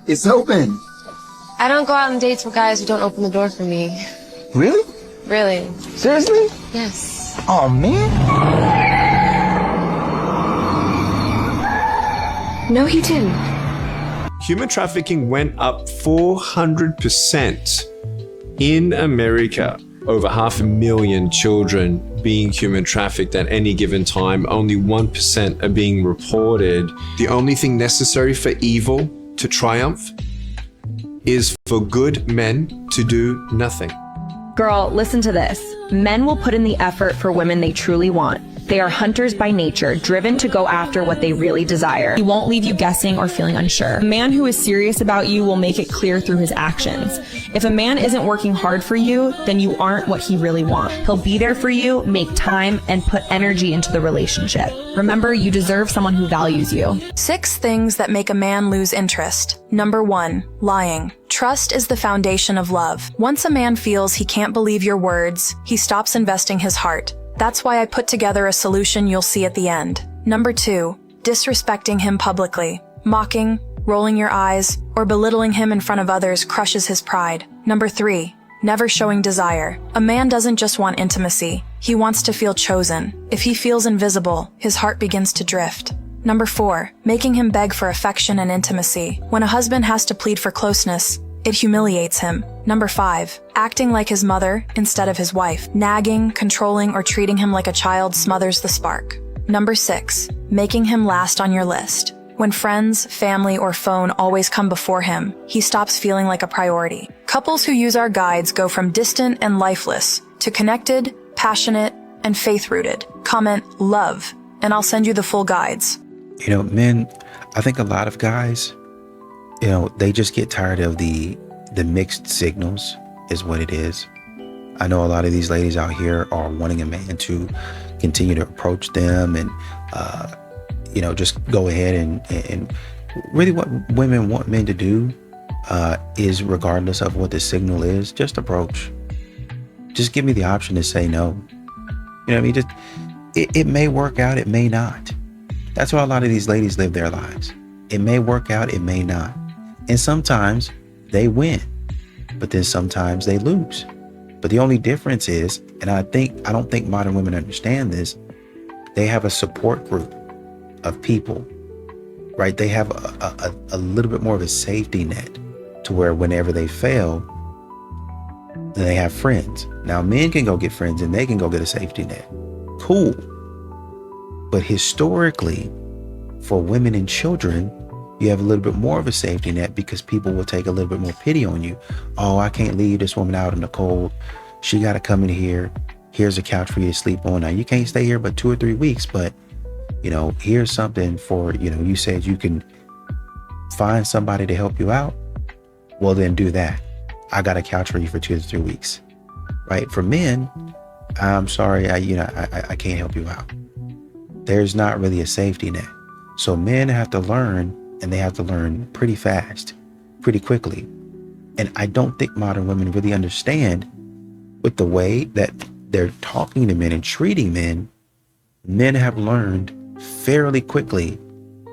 It's open. I don't go out on dates with guys who don't open the door for me. Really? Really? Seriously? Yes. Oh, man. No, he didn't. Human trafficking went up 400% in America. Over 500,000 children being human trafficked at any given time. Only 1% are being reported. The only thing necessary for evil to triumph is for good men to do nothing. Girl, listen to this. Men will put in the effort for women they truly want. They are hunters by nature, driven to go after what they really desire. He won't leave you guessing or feeling unsure. A man who is serious about you will make it clear through his actions. If a man isn't working hard for you, then you aren't what he really wants. He'll be there for you, make time, and put energy into the relationship. Remember, you deserve someone who values you. 6 things that make a man lose interest. Number 1, lying. Trust is the foundation of love. Once a man feels he can't believe your words, he stops investing his heart. That's why I put together a solution you'll see at the end. Number 2, disrespecting him publicly. Mocking, rolling your eyes, or belittling him in front of others crushes his pride. Number 3, never showing desire. A man doesn't just want intimacy. He wants to feel chosen. If he feels invisible, his heart begins to drift. Number 4, making him beg for affection and intimacy. When a husband has to plead for closeness, it humiliates him. Number 5, acting like his mother instead of his wife. Nagging, controlling, or treating him like a child smothers the spark. Number 6, making him last on your list. When friends, family, or phone always come before him, he stops feeling like a priority. Couples who use our guides go from distant and lifeless to connected, passionate, and faith-rooted. Comment love, and I'll send you the full guides. You know, men, I think a lot of guys, you know, they just get tired of the mixed signals is what it is. I know a lot of these ladies out here are wanting a man to continue to approach them and, you know, just go ahead and really what women want men to do is, regardless of what the signal is, just approach. Just give me the option to say no. You know what I mean? Just, it may work out, it may not. That's why a lot of these ladies live their lives. It may work out, it may not. And sometimes they win, but then sometimes they lose. But the only difference is, and I don't think modern women understand this, they have a support group of people, right? They have a little bit more of a safety net to where whenever they fail, they have friends. Now, men can go get friends and they can go get a safety net. Cool. But historically, for women and children, you have a little bit more of a safety net because people will take a little bit more pity on you. Oh, I can't leave this woman out in the cold. She got to come in here. Here's a couch for you to sleep on. Now, you can't stay here but 2 or 3 weeks, but, you know, here's something for, you know, you said you can find somebody to help you out. Well, then do that. I got a couch for you for 2 to 3 weeks, right? For men, I'm sorry, I can't help you out. There's not really a safety net. So men have to learn, and they have to learn pretty fast, pretty quickly. And I don't think modern women really understand with the way that they're talking to men and treating men. Men have learned fairly quickly,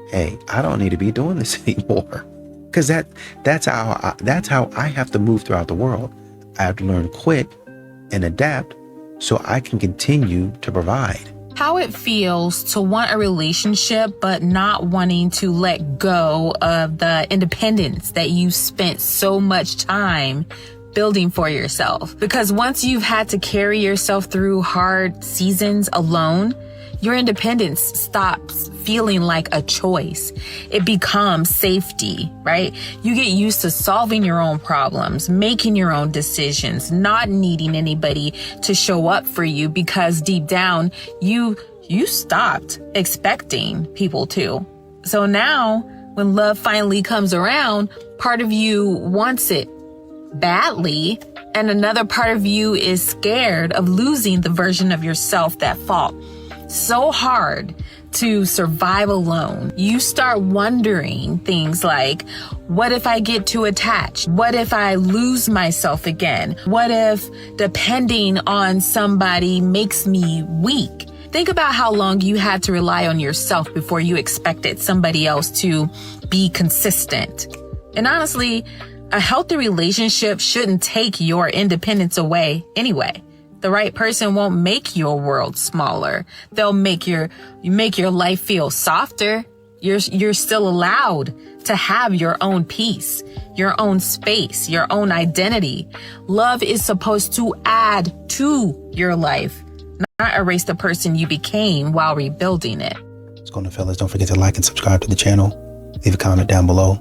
hey, I don't need to be doing this anymore. Because that's how I have to move throughout the world. I have to learn quick and adapt so I can continue to provide. How it feels to want a relationship, but not wanting to let go of the independence that you spent so much time building for yourself. Because once you've had to carry yourself through hard seasons alone, your independence stops feeling like a choice. It becomes safety, right? You get used to solving your own problems, making your own decisions, not needing anybody to show up for you because deep down you stopped expecting people to. So now when love finally comes around, part of you wants it badly, and another part of you is scared of losing the version of yourself that fought so hard to survive alone. You start wondering things like, what if I get too attached? What if I lose myself again? What if depending on somebody makes me weak? Think about how long you had to rely on yourself before you expected somebody else to be consistent. And honestly, a healthy relationship shouldn't take your independence away anyway. The right person won't make your world smaller. They'll make your life feel softer. You're still allowed to have your own peace, your own space, your own identity. Love is supposed to add to your life, not erase the person you became while rebuilding it. What's going on, fellas? Don't forget to like and subscribe to the channel. Leave a comment down below.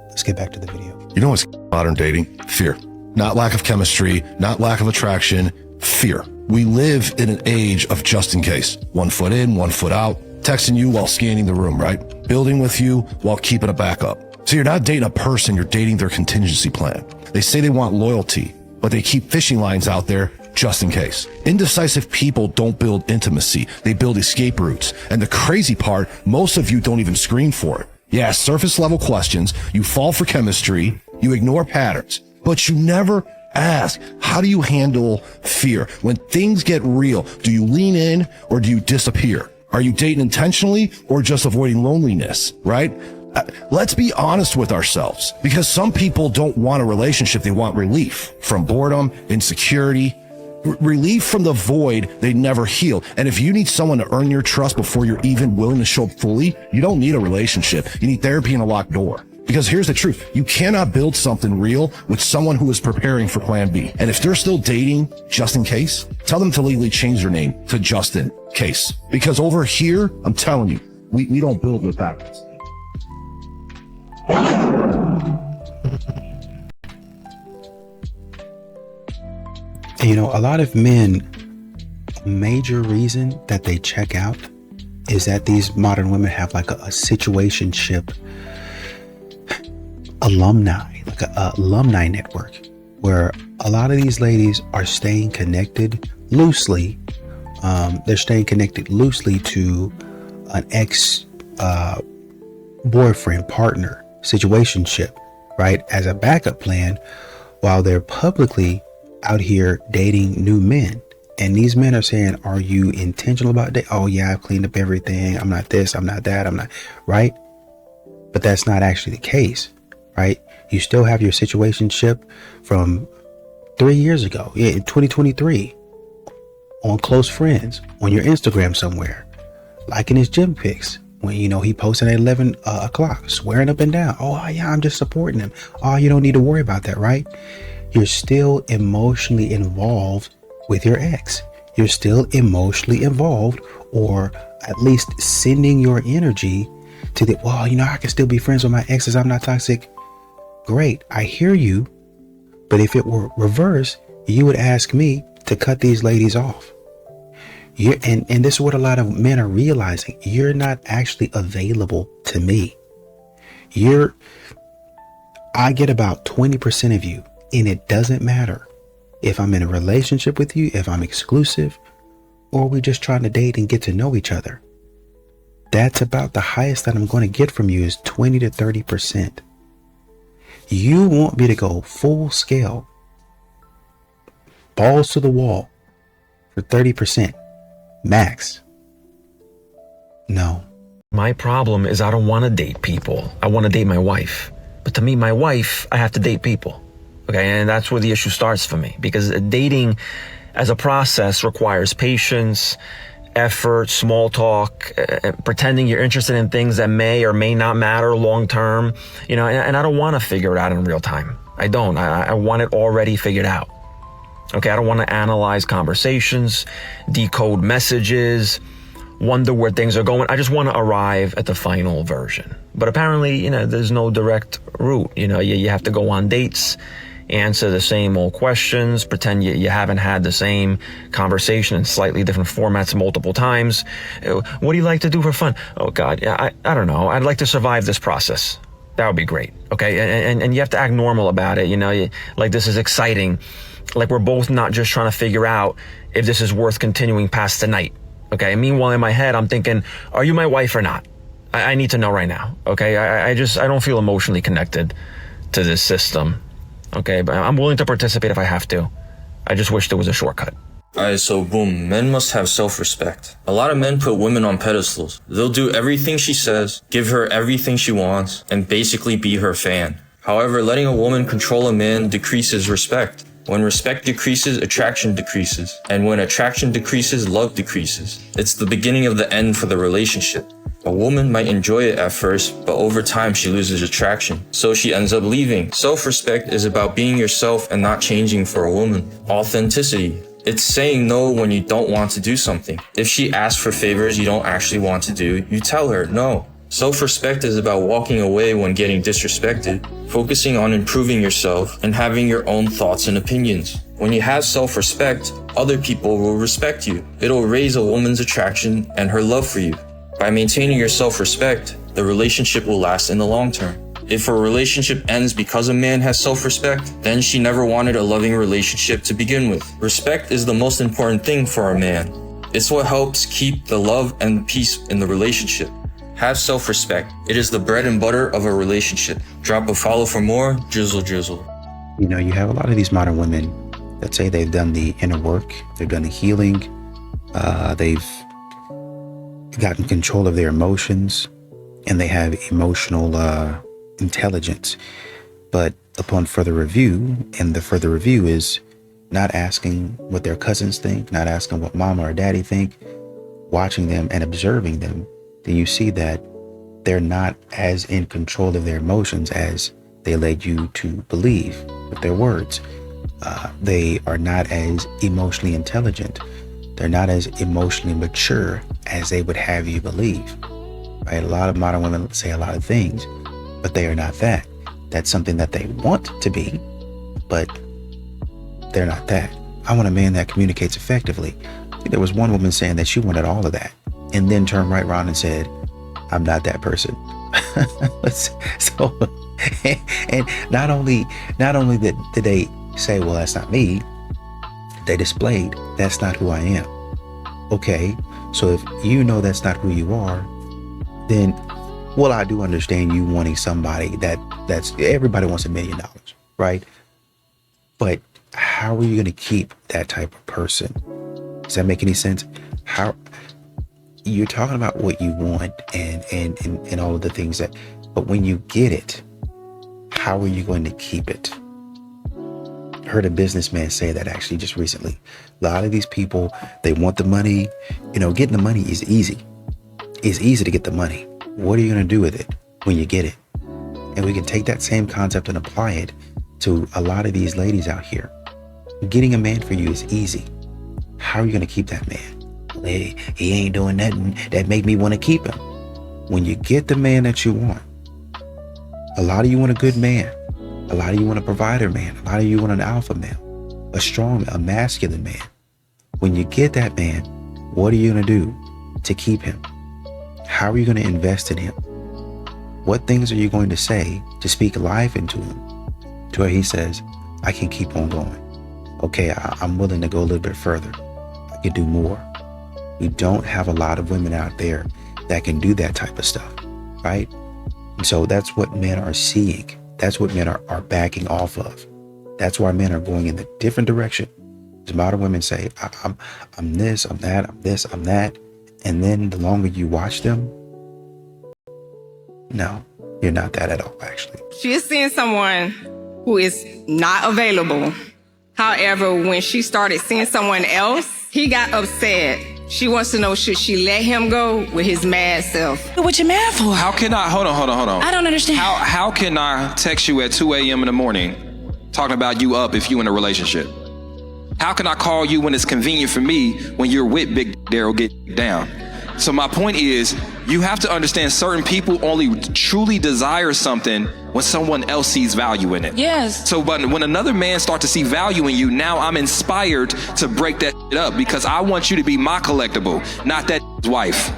Let's get back to the video. You know what's modern dating? Fear. Not lack of chemistry, not lack of attraction, fear. We live in an age of just in case. 1 foot in, 1 foot out, texting you while scanning the room, right? Building with you while keeping a backup. So you're not dating a person, you're dating their contingency plan. They say they want loyalty, but they keep fishing lines out there just in case. Indecisive people don't build intimacy, they build escape routes. And the crazy part, most of you don't even screen for it. You ask surface level questions, you fall for chemistry, you ignore patterns, but you never ask, how do you handle fear? When things get real, do you lean in or do you disappear? Are you dating intentionally or just avoiding loneliness, right? Let's be honest with ourselves, because some people don't want a relationship. They want relief from boredom, insecurity, relief from the void they never healed. And if you need someone to earn your trust before you're even willing to show up fully, you don't need a relationship. You need therapy and a locked door. Because here's the truth. You cannot build something real with someone who is preparing for plan B. And if they're still dating just in case, tell them to legally change their name to Justin Case. Because over here, I'm telling you, we don't build with that. And you know, a lot of men, a major reason that they check out is that these modern women have like a situationship alumni, like a alumni network, where a lot of these ladies are staying connected loosely. They're staying connected loosely to an ex boyfriend, partner, situationship, right, as a backup plan, while they're publicly out here dating new men. And these men are saying, are you intentional about dating? Oh yeah, I've cleaned up everything. I'm not this, I'm not that, I'm not, right? But that's not actually the case, right? You still have your situationship from 3 years ago, yeah, in 2023, on close friends, on your Instagram somewhere, liking his gym pics when, you know, he posted at 11 o'clock, swearing up and down. Oh yeah, I'm just supporting him. Oh, you don't need to worry about that, right? You're still emotionally involved with your ex. You're still emotionally involved, or at least sending your energy to the, well, you know, I can still be friends with my exes. I'm not toxic. Great. I hear you. But if it were reverse, you would ask me to cut these ladies off. And this is what a lot of men are realizing. You're not actually available to me. I get about 20% of you, and it doesn't matter if I'm in a relationship with you, if I'm exclusive, or we just trying to date and get to know each other. That's about the highest that I'm going to get from you, is 20 to 30%. You want me to go full scale, balls to the wall, for 30% max? No. My problem is I don't want to date people. I want to date my wife. But to meet my wife, I have to date people. Okay, and that's where the issue starts for me, because dating as a process requires patience, effort, small talk, pretending you're interested in things that may or may not matter long term, you know, and I don't want to figure it out in real time. I don't. I want it already figured out. Okay, I don't want to analyze conversations, decode messages, wonder where things are going. I just want to arrive at the final version. But apparently, you know, there's no direct route. You know, you have to go on dates, answer the same old questions, pretend you haven't had the same conversation in slightly different formats multiple times. What do you like to do for fun? Oh God, yeah, I don't know. I'd like to survive this process. That would be great. Okay, and you have to act normal about it. You know, like this is exciting. Like we're both not just trying to figure out if this is worth continuing past tonight. Okay, and meanwhile in my head, I'm thinking, are you my wife or not? I need to know right now. Okay, I don't feel emotionally connected to this system. Okay, but I'm willing to participate if I have to. I just wish there was a shortcut. Alright, so boom, men must have self-respect. A lot of men put women on pedestals. They'll do everything she says, give her everything she wants, and basically be her fan. However, letting a woman control a man decreases respect. When respect decreases, attraction decreases. And when attraction decreases, love decreases. It's the beginning of the end for the relationship. A woman might enjoy it at first, but over time she loses attraction, so she ends up leaving. Self-respect is about being yourself and not changing for a woman. Authenticity. It's saying no when you don't want to do something. If she asks for favors you don't actually want to do, you tell her no. Self-respect is about walking away when getting disrespected, focusing on improving yourself, and having your own thoughts and opinions. When you have self-respect, other people will respect you. It'll raise a woman's attraction and her love for you. By maintaining your self-respect, the relationship will last in the long term. If a relationship ends because a man has self-respect, then she never wanted a loving relationship to begin with. Respect is the most important thing for a man. It's what helps keep the love and peace in the relationship. Have self-respect. It is the bread and butter of a relationship. Drop a follow for more. Drizzle, drizzle. You know, you have a lot of these modern women that say they've done the inner work, they've done the healing, they've gotten control of their emotions, and they have emotional intelligence. But upon further review, and the further review is not asking what their cousins think, not asking what mama or daddy think, watching them and observing them, then you see that they're not as in control of their emotions as they led you to believe with their words. They are not as emotionally intelligent. They're not as emotionally mature as they would have you believe. Right? A lot of modern women say a lot of things, but they are not that. That's something that they want to be, but they're not that. I want a man that communicates effectively. I think there was one woman saying that she wanted all of that, and then turned right around and said, I'm not that person. So, and not only did they say, well, that's not me, they displayed, that's not who I am. Okay, so if you know that's not who you are, then, well, I do understand you wanting somebody that's everybody wants $1 million, right? But how are you going to keep that type of person? Does that make any sense? How you're talking about what you want and all of the things that, but when you get it, how are you going to keep it? I heard a businessman say that actually just recently. A lot of these people, they want the money. You know, getting the money is easy. It's easy to get the money. What are you going to do with it when you get it? And we can take that same concept and apply it to a lot of these ladies out here. Getting a man for you is easy. How are you going to keep that man? He ain't doing nothing that make me want to keep him. When you get the man that you want, a lot of you want a good man. A lot of you want a provider man. A lot of you want an alpha male, a strong, a masculine man. When you get that man, what are you going to do to keep him? How are you going to invest in him? What things are you going to say to speak life into him to where he says, I can keep on going. Okay, I'm willing to go a little bit further. I can do more. We don't have a lot of women out there that can do that type of stuff, right? And so that's what men are seeing. That's what men are backing off of. That's why men are going in a different direction. As modern women say, I'm this, I'm that, I'm this, I'm that. And then the longer you watch them, no, you're not that at all, actually. She is seeing someone who is not available. However, when she started seeing someone else, he got upset. She wants to know, should she let him go with his mad self? What you mad for? How can I, hold on. I don't understand. How can I text you at 2 a.m. in the morning talking about you up if you in a relationship? How can I call you when it's convenient for me when you're with Big Daryl Get Down? So my point is, you have to understand certain people only truly desire something when someone else sees value in it. Yes. So but when another man starts to see value in you, now I'm inspired to break that up because I want you to be my collectible, not that wife.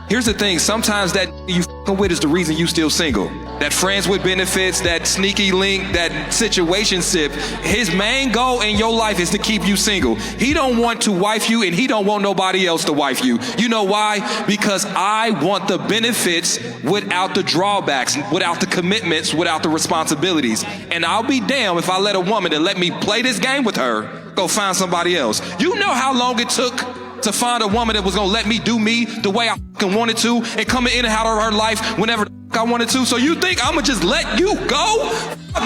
Here's the thing, sometimes that you f***ing with is the reason you still single. That friends with benefits, that sneaky link, that situationship, his main goal in your life is to keep you single. He don't want to wife you and he don't want nobody else to wife you. You know why? Because I want the benefits without the drawbacks, without the commitments, without the responsibilities. And I'll be damned if I let a woman that let me play this game with her go find somebody else. You know how long it took to find a woman that was gonna let me do me the way I fucking wanted to and come in and out of her life whenever I wanted to. So you think I'ma just let you go?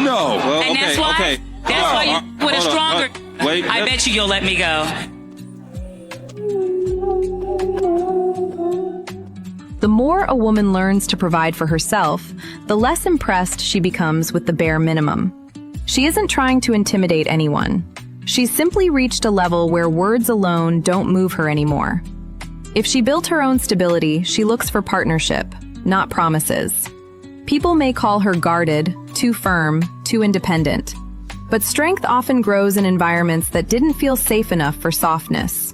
No. Well, and that's why. That's why you with a stronger. Wait. I bet you'll let me go. The more a woman learns to provide for herself, the less impressed she becomes with the bare minimum. She isn't trying to intimidate anyone. She's simply reached a level where words alone don't move her anymore. If she built her own stability, she looks for partnership, not promises. People may call her guarded, too firm, too independent. But strength often grows in environments that didn't feel safe enough for softness.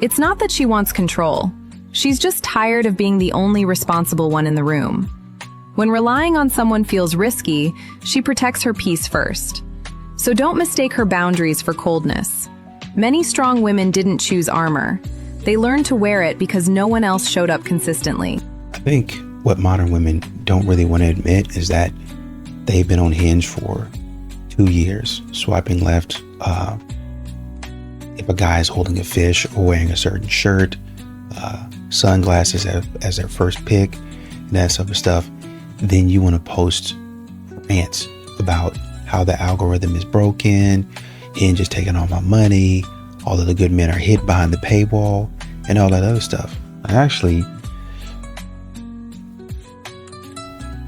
It's not that she wants control. She's just tired of being the only responsible one in the room. When relying on someone feels risky, she protects her peace first. So don't mistake her boundaries for coldness. Many strong women didn't choose armor. They learned to wear it because no one else showed up consistently. I think what modern women don't really want to admit is that they've been on Hinge for 2 years, swiping left. If a guy is holding a fish or wearing a certain shirt, sunglasses as their first pick, and that sort of stuff, then you want to post rants about how the algorithm is broken, Hinge is taking all my money, all of the good men are hid behind the paywall, and all that other stuff. Actually,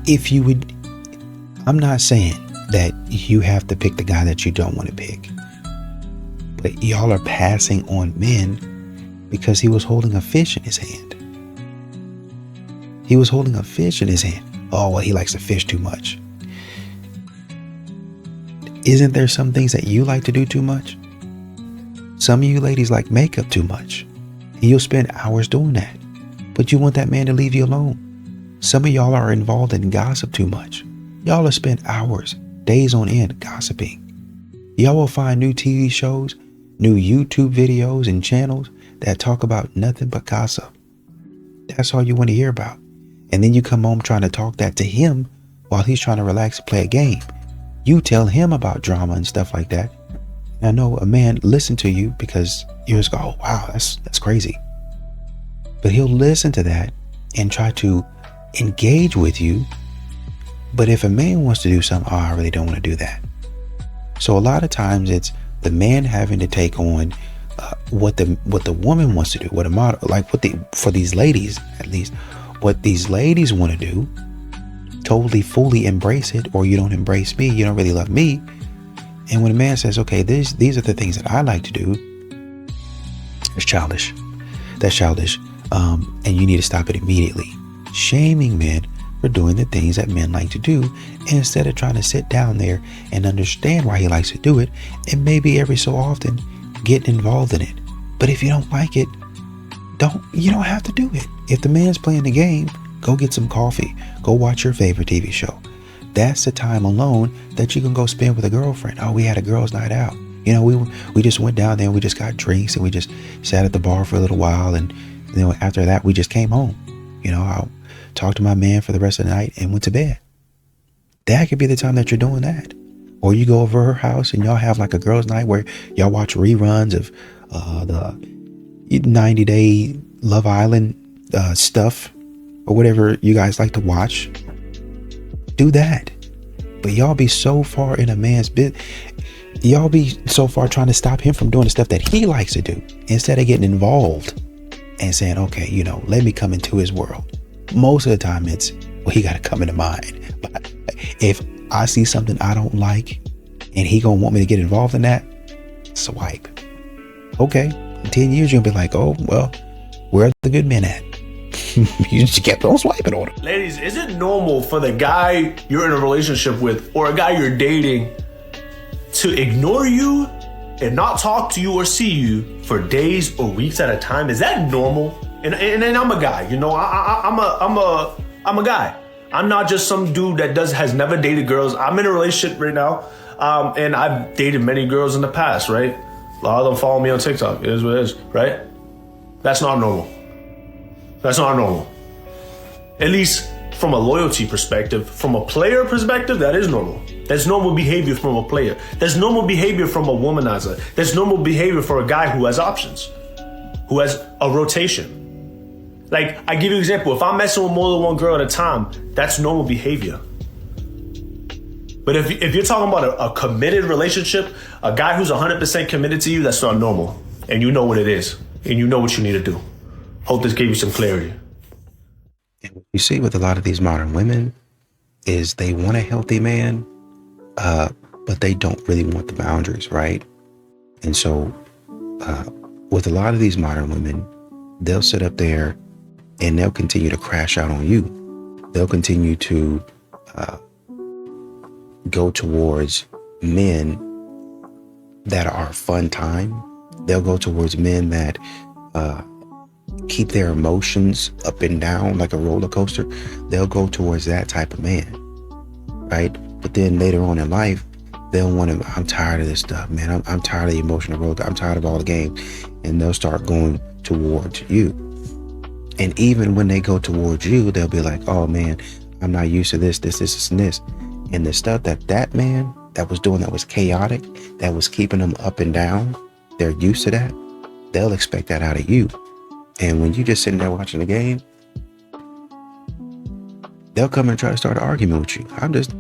if you would, I'm not saying that you have to pick the guy that you don't want to pick, but y'all are passing on men because he was holding a fish in his hand. He was holding a fish in his hand. Oh, well, he likes to fish too much. Isn't there some things that you like to do too much? Some of you ladies like makeup too much. And you'll spend hours doing that. But you want that man to leave you alone. Some of y'all are involved in gossip too much. Y'all will spend hours, days on end gossiping. Y'all will find new TV shows, new YouTube videos and channels that talk about nothing but gossip. That's all you want to hear about. And then you come home trying to talk that to him while he's trying to relax and play a game. You tell him about drama and stuff like that. And I know a man listen to you because you just go, oh, wow, that's crazy. But he'll listen to that and try to engage with you. But if a man wants to do something, oh, I really don't want to do that. So a lot of times it's the man having to take on what the woman wants to do, for these ladies, at least, what these ladies want to do, totally fully embrace it, or you don't embrace me, you don't really love me. And when a man says, okay, these are the things that I like to do, it's childish. That's childish. And you need to stop it immediately. Shaming men for doing the things that men like to do, instead of trying to sit down there and understand why he likes to do it, and maybe every so often get involved in it. But if you don't like it, you don't have to do it. If the man's playing the game, go get some coffee. Go watch your favorite TV show. That's the time alone that you can go spend with a girlfriend. Oh, we had a girls' night out. You know, we just went down there and we just got drinks and we just sat at the bar for a little while, and then after that we just came home. You know, I'll talk to my man for the rest of the night and went to bed. That could be the time that you're doing that. Or you go over her house and y'all have like a girls' night where y'all watch reruns of the 90-day Love Island stuff, or whatever you guys like to watch. Do that. But y'all be so far in a man's bit. Y'all be so far trying to stop him from doing the stuff that he likes to do, instead of getting involved and saying, okay, you know, let me come into his world. Most of the time it's, well, he got to come into mine. But if I see something I don't like and he gonna want me to get involved in that, swipe. Okay, in 10 years you're gonna be like, oh, well, where are the good men at? You just kept on swiping on them. Ladies, is it normal for the guy you're in a relationship with or a guy you're dating to ignore you and not talk to you or see you for days or weeks at a time? Is that normal? And I'm a guy, you know, I'm a guy. I'm not just some dude that has never dated girls. I'm in a relationship right now, and I've dated many girls in the past, right? A lot of them follow me on TikTok. It is what it is, right? That's not normal. That's not normal. At least from a loyalty perspective, from a player perspective, that is normal. That's normal behavior from a player. That's normal behavior from a womanizer. That's normal behavior for a guy who has options, who has a rotation. Like, I give you an example. If I'm messing with more than one girl at a time, that's normal behavior. But if you're talking about a committed relationship, a guy who's 100% committed to you, that's not normal. And you know what it is. And you know what you need to do. Hope this gave you some clarity. And what you see with a lot of these modern women is they want a healthy man, but they don't really want the boundaries, right? And so with a lot of these modern women, they'll sit up there and they'll continue to crash out on you. They'll continue to go towards men that are fun time. They'll go towards men that keep their emotions up and down like a roller coaster. They'll go towards that type of man, right? But then later on in life, they'll want to, I'm tired of this stuff, man. I'm tired of the emotional roller. I'm tired of all the games. And they'll start going towards you. And even when they go towards you, they'll be like, oh man, I'm not used to this, and this. And the stuff that man that was doing that was chaotic, that was keeping them up and down, they're used to that. They'll expect that out of you. And when you just sitting there watching the game, they'll come and try to start an argument with you. I'm just,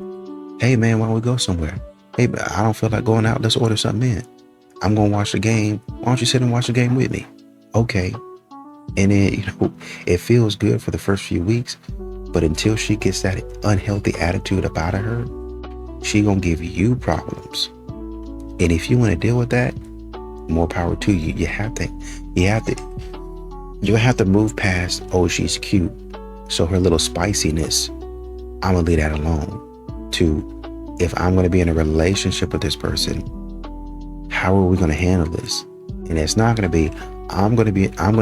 hey man, why don't we go somewhere? Hey, I don't feel like going out. Let's order something in. I'm going to watch the game. Why don't you sit and watch the game with me? Okay. And then, it feels good for the first few weeks, but until she gets that unhealthy attitude up out of her, she going to give you problems. And if you want to deal with that, more power to you. You have to move past, oh, she's cute, so her little spiciness, I'm going to leave that alone, to if I'm going to be in a relationship with this person, how are we going to handle this? And it's not going to be, I'm going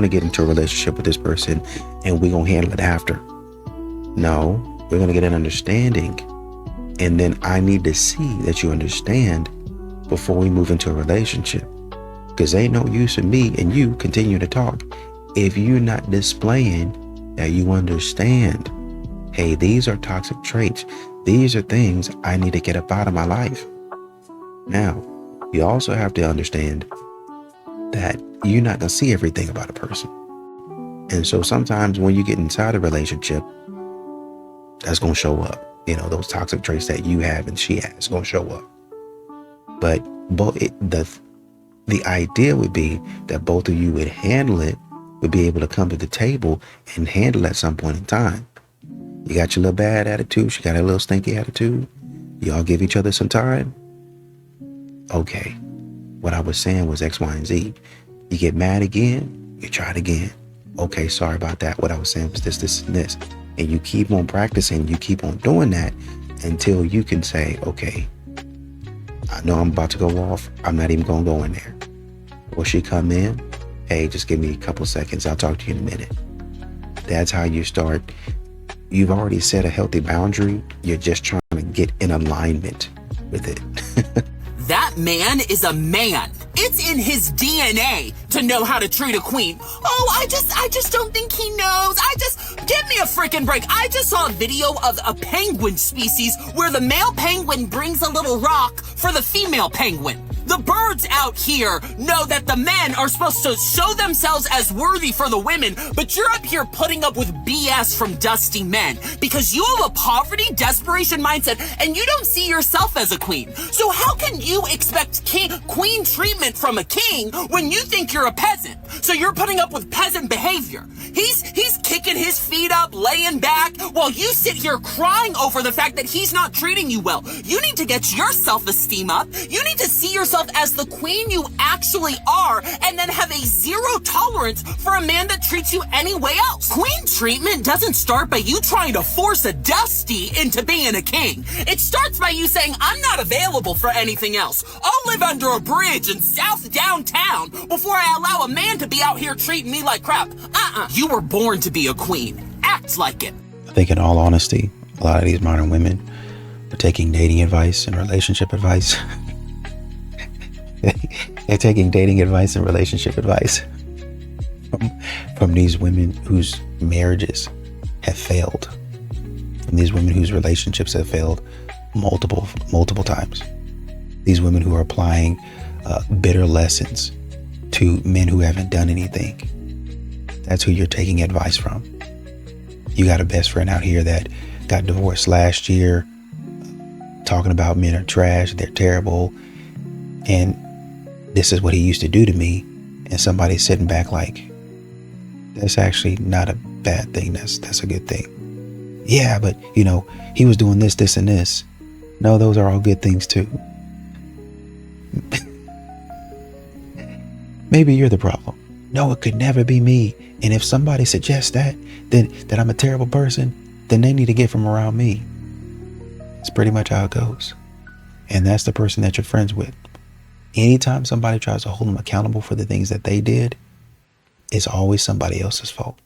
to get into a relationship with this person and we're going to handle it after. No, we're going to get an understanding. And then I need to see that you understand before we move into a relationship. Because ain't no use in me and you continue to talk if you're not displaying that you understand. Hey, these are toxic traits. These are things I need to get up out of my life. Now, you also have to understand that you're not going to see everything about a person. And so sometimes when you get inside a relationship, that's going to show up. Those toxic traits that you have and she has going to show up. But the idea would be that both of you would handle it, would be able to come to the table and handle at some point in time. You got your little bad attitude. She got a little stinky attitude. Y'all give each other some time. Okay. What I was saying was X, Y, and Z. You get mad again, you try it again. Okay, sorry about that. What I was saying was this, and this. And you keep on practicing, you keep on doing that until you can say, okay, I know I'm about to go off. I'm not even going to go in there. Will she come in? Hey, just give me a couple seconds. I'll talk to you in a minute. That's how you start. You've already set a healthy boundary. You're just trying to get in alignment with it. That man is a man. It's in his DNA to know how to treat a queen. Oh, I just don't think he knows. Give me a freaking break. I just saw a video of a penguin species where the male penguin brings a little rock for the female penguin. The birds out here know that the men are supposed to show themselves as worthy for the women, but you're up here putting up with BS from dusty men because you have a poverty, desperation mindset, and you don't see yourself as a queen. So how can you expect queen treatment from a king when you think you're a peasant? So you're putting up with peasant behavior. He's kicking his feet up, laying back, while you sit here crying over the fact that he's not treating you well. You need to get your self-esteem up. You need to see yourself as the queen you actually are, and then have a zero tolerance for a man that treats you any way else. Queen treatment doesn't start by you trying to force a Dusty into being a king. It starts by you saying, I'm not available for anything else. I'll live under a bridge in South Downtown before I allow a man to be out here treating me like crap. You were born to be a queen. Act like it. I think in all honesty, a lot of these modern women are taking dating advice and relationship advice. They're taking dating advice and relationship advice from these women whose marriages have failed, from these women whose relationships have failed multiple times. These women who are applying bitter lessons to men who haven't done anything. That's who you're taking advice from. You got a best friend out here that got divorced last year, talking about men are trash, they're terrible, and this is what he used to do to me. And somebody's sitting back like, that's actually not a bad thing. That's a good thing. Yeah, but he was doing this, this, and this. No, those are all good things too. Maybe you're the problem. No, it could never be me. And if somebody suggests that I'm a terrible person, then they need to get from around me. It's pretty much how it goes. And that's the person that you're friends with. Anytime somebody tries to hold them accountable for the things that they did, it's always somebody else's fault.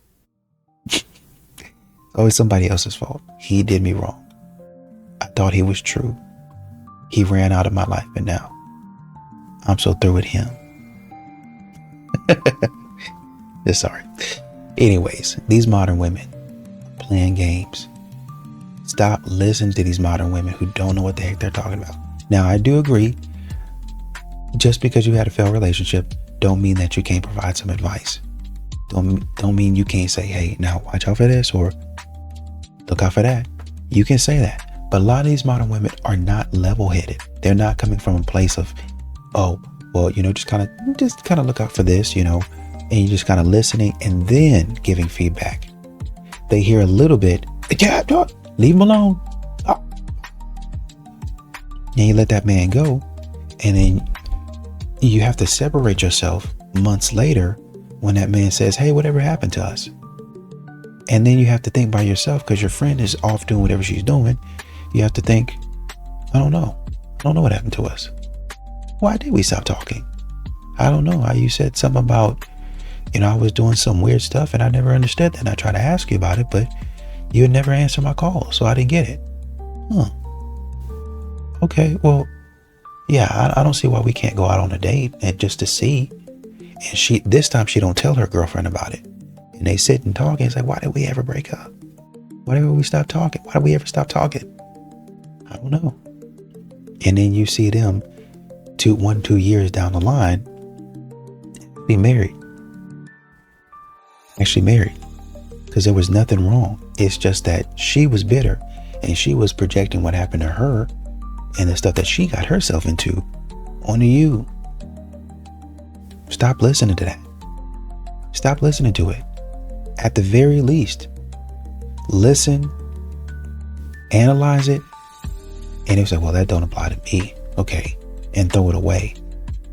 Always somebody else's fault. He did me wrong. I thought he was true. He ran out of my life, and now I'm so through with him. Just sorry. Anyways, these modern women playing games. Stop listening to these modern women who don't know what the heck they're talking about. Now, I do agree. Just because you had a failed relationship don't mean that you can't provide some advice. Don't mean you can't say, hey, now watch out for this or look out for that. You can say that. But a lot of these modern women are not level-headed. They're not coming from a place of, oh, well, just kind of look out for this, and you're just kind of listening and then giving feedback. They hear a little bit, yeah, leave him alone. Oh. And you let that man go, and then you have to separate yourself months later when that man says, hey, whatever happened to us? And then you have to think by yourself, because your friend is off doing whatever she's doing. You have to think, I don't know what happened to us. Why did we stop talking? I don't know. You said something about, I was doing some weird stuff and I never understood that. And I tried to ask you about it, but you had never answered my call, so I didn't get it. Okay, well, yeah, I don't see why we can't go out on a date and just to see. And this time she don't tell her girlfriend about it. And they sit and talk and it's like, why did we ever break up? Why did we stop talking? Why did we ever stop talking? I don't know. And then you see them 2 years down the line be married. Actually married. Because there was nothing wrong. It's just that she was bitter and she was projecting what happened to her and the stuff that she got herself into onto you. Stop listening to that. Stop listening to it. At the very least, listen, analyze it, and if say, well, that don't apply to me, okay, and throw it away.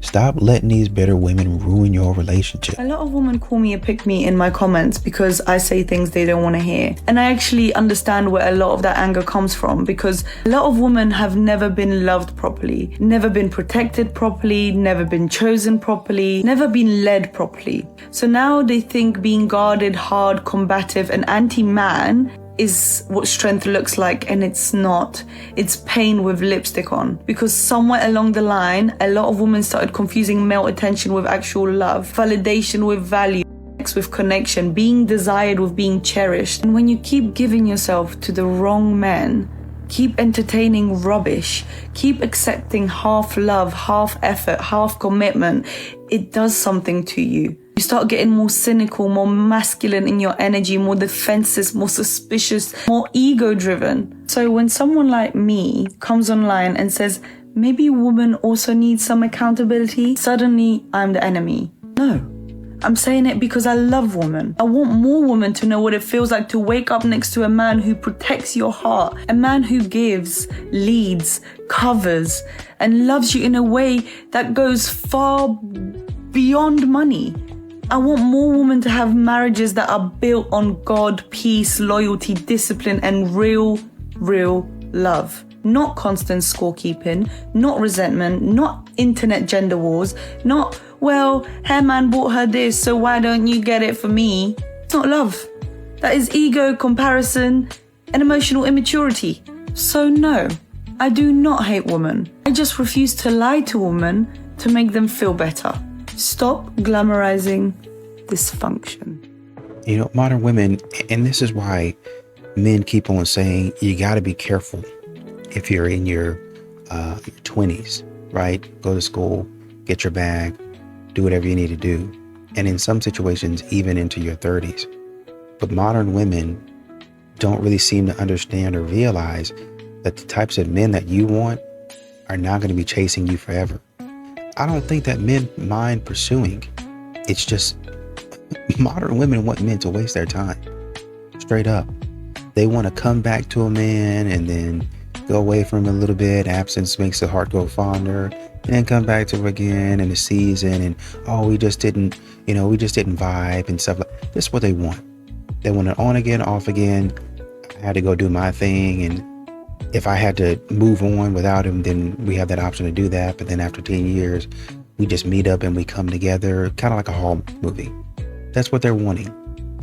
Stop letting these bitter women ruin your relationship. A lot of women call me a pick-me in my comments because I say things they don't want to hear. And I actually understand where a lot of that anger comes from, because a lot of women have never been loved properly, never been protected properly, never been chosen properly, never been led properly. So now they think being guarded, hard, combative, and anti-man is what strength looks like, and it's not. It's pain with lipstick on. Because somewhere along the line, a lot of women started confusing male attention with actual love, validation with value, sex with connection, being desired with being cherished. And when you keep giving yourself to the wrong men, keep entertaining rubbish, keep accepting half love, half effort, half commitment, it does something to you. You start getting more cynical, more masculine in your energy, more defensive, more suspicious, more ego-driven. So when someone like me comes online and says, maybe women also need some accountability, suddenly I'm the enemy. No. I'm saying it because I love women. I want more women to know what it feels like to wake up next to a man who protects your heart, a man who gives, leads, covers, and loves you in a way that goes far beyond money. I want more women to have marriages that are built on God, peace, loyalty, discipline, and real love. Not constant scorekeeping, not resentment, not internet gender wars, not, well, her man bought her this, so why don't you get it for me? It's not love. That is ego, comparison, and emotional immaturity. So no, I do not hate women. I just refuse to lie to women to make them feel better. Stop glamorizing dysfunction. Modern women, and this is why men keep on saying you got to be careful if you're in your 20s, right? Go to school, get your bag, do whatever you need to do, and in some situations, even into your 30s. But modern women don't really seem to understand or realize that the types of men that you want are not going to be chasing you forever. I don't think that men mind pursuing. It's just modern women want men to waste their time. Straight up. They want to come back to a man and then go away from him a little bit. Absence makes the heart grow fonder. And then come back to him again in the season. And, oh, we just didn't vibe and stuff like that. That's what they want. They want it on again, off again. I had to go do my thing. And if I had to move on without him, then we have that option to do that. But then after 10 years, we just meet up and we come together, kind of like a Hallmark movie. That's what they're wanting.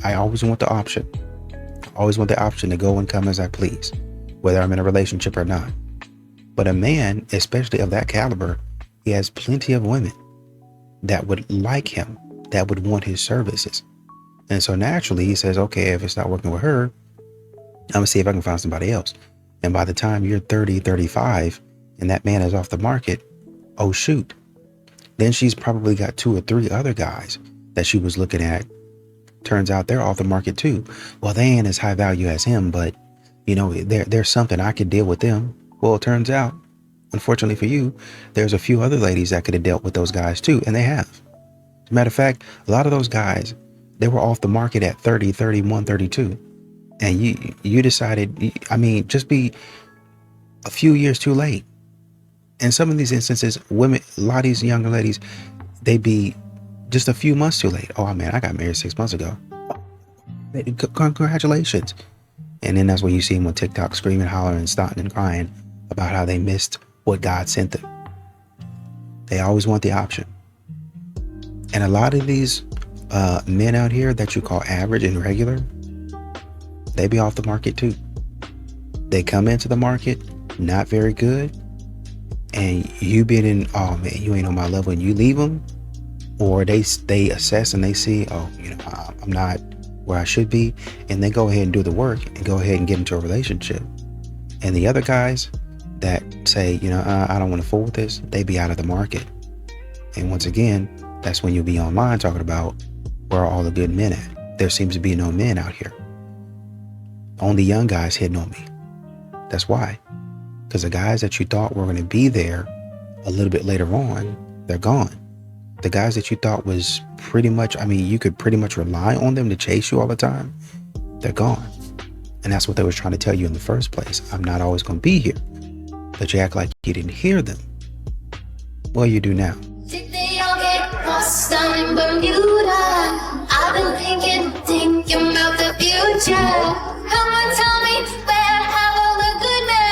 I always want the option. I always want the option to go and come as I please, whether I'm in a relationship or not. But a man, especially of that caliber, he has plenty of women that would like him, that would want his services. And so naturally he says, okay, if it's not working with her, I'm gonna see if I can find somebody else. And by the time you're 30, 35, and that man is off the market, oh shoot. Then she's probably got 2 or 3 other guys that she was looking at. Turns out they're off the market too. Well, they ain't as high value as him, but you know, there's something I could deal with them. Well, it turns out, unfortunately for you, there's a few other ladies that could have dealt with those guys too, and they have. As a matter of fact, a lot of those guys, they were off the market at 30, 31, 32. And you decided, I mean, just be a few years too late. In some of these instances, women, a lot of these younger ladies, they be just a few months too late. Oh man, I got married 6 months ago. Congratulations. And then that's when you see them on TikTok screaming, hollering, stunting, and crying about how they missed what God sent them. They always want the option. And a lot of these men out here that you call average and regular, they be off the market too. They come into the market not very good, and you been in, oh man, you ain't on my level, and you leave them, or they assess and they see, oh, you know, I'm not where I should be, and they go ahead and do the work and go ahead and get into a relationship. And the other guys that say, you know, I don't want to fool with this, they be out of the market. And once again, that's when you'll be online talking about where are all the good men at. There seems to be no men out here. Only young guys hitting on me. That's why. Because the guys that you thought were going to be there a little bit later on, they're gone. The guys that you thought was pretty much, I mean, you could pretty much rely on them to chase you all the time, they're gone. And that's what they was trying to tell you in the first place. I'm not always going to be here. But you act like you didn't hear them. Well, you do now. Did they all get lost down in Bermuda? I've been thinking about the future. Come on, tell me, where have all the good men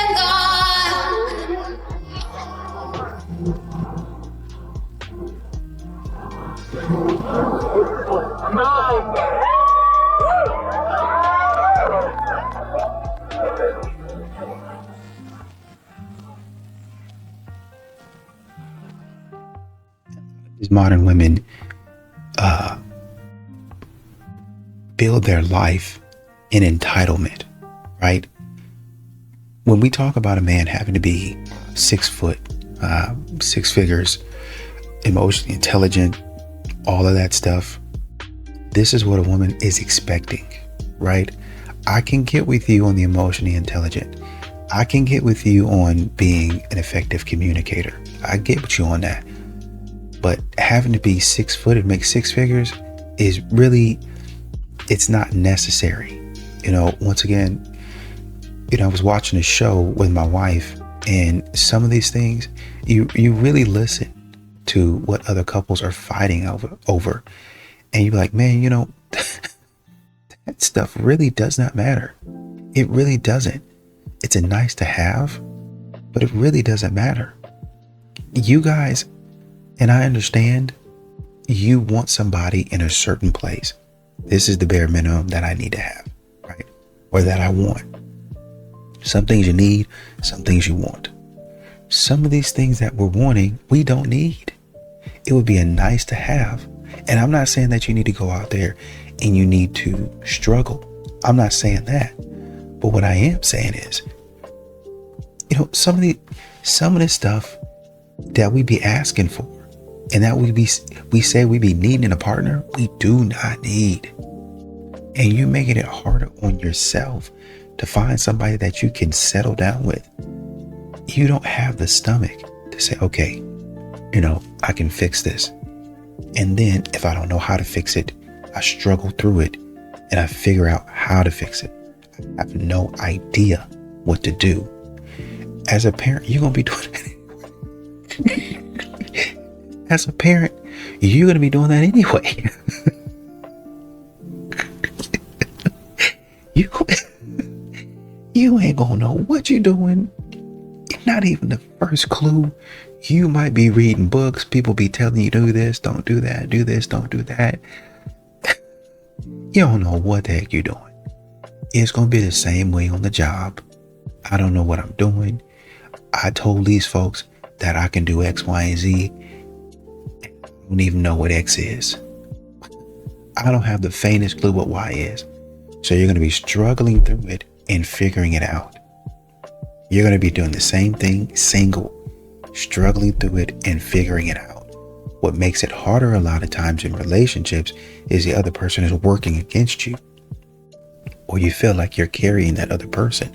These modern women build their life in entitlement, right? When we talk about a man having to be 6 foot, 6 figures, emotionally intelligent, all of that stuff, this is what a woman is expecting, right? I can get with you on the emotionally intelligent. I can get with you on being an effective communicator. I get with you on that. But having to be 6 foot and make 6 figures is really, it's not necessary. You know, once again, you know, I was watching a show with my wife, and some of these things, you really listen to what other couples are fighting over. And you're like, man, you know, that stuff really does not matter. It really doesn't. It's a nice to have, but it really doesn't matter. You guys, and I understand, you want somebody in a certain place. This is the bare minimum that I need to have, right? Or that I want. Some things you need, some things you want. Some of these things that we're wanting, we don't need. It would be a nice to have. And I'm not saying that you need to go out there and you need to struggle. I'm not saying that. But what I am saying is, you know, some of the stuff that we be asking for and that we say we be needing a partner. We do not need. And you're making it harder on yourself to find somebody that you can settle down with. You don't have the stomach to say, okay, I can fix this. And then if I don't know how to fix it, I struggle through it and I figure out how to fix it. I have no idea what to do. As a parent, you're going to be doing that. As a parent, you're going to be doing that anyway. You ain't gonna know what you're doing. Not even the first clue. You might be reading books. People be telling you, do this, don't do that, do this, don't do that. You don't know what the heck you're doing. It's gonna be the same way on the job. I don't know what I'm doing. I told these folks that I can do X, Y, and Z. I don't even know what X is. I don't have the faintest clue what Y is. So you're going to be struggling through it and figuring it out. You're going to be doing the same thing, single, struggling through it and figuring it out. What makes it harder a lot of times in relationships is the other person is working against you, or you feel like you're carrying that other person,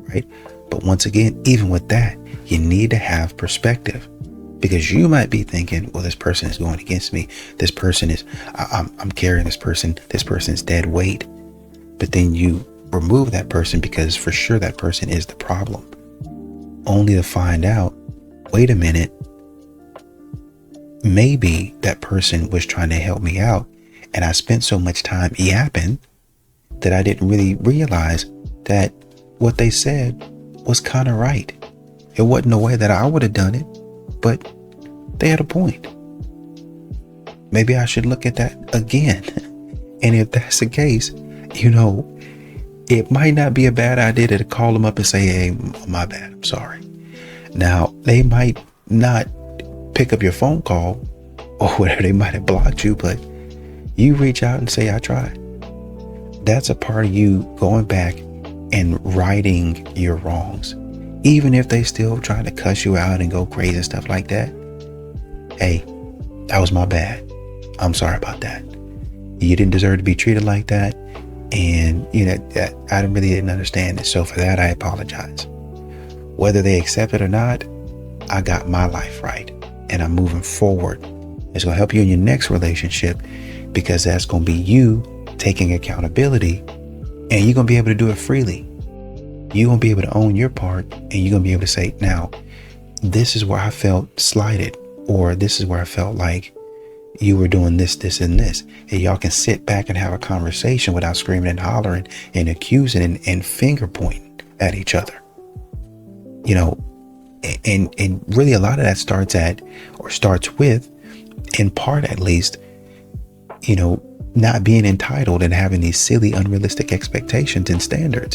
right? But once again, even with that, you need to have perspective, because you might be thinking, well, this person is going against me. This person is, I'm carrying this person. This person's dead weight. But then you remove that person because for sure that person is the problem. Only to find out, wait a minute, maybe that person was trying to help me out and I spent so much time yapping that I didn't really realize that what they said was kind of right. It wasn't the way that I would have done it, but they had a point. Maybe I should look at that again. And if that's the case, it might not be a bad idea to call them up and say, hey, my bad, I'm sorry. Now, they might not pick up your phone call or whatever, they might have blocked you, but you reach out and say, I tried. That's a part of you going back and righting your wrongs. Even if they still trying to cuss you out and go crazy and stuff like that. Hey, that was my bad. I'm sorry about that. You didn't deserve to be treated like that. And, that I really didn't understand it. So for that, I apologize. Whether they accept it or not, I got my life right. And I'm moving forward. It's going to help you in your next relationship, because that's going to be you taking accountability, and you're going to be able to do it freely. You're going to be able to own your part, and you're going to be able to say, now, this is where I felt slighted, or this is where I felt like you were doing this, this, and this. And y'all can sit back and have a conversation without screaming and hollering and accusing and finger pointing at each other. And really a lot of that starts with, in part at least, not being entitled and having these silly, unrealistic expectations and standards.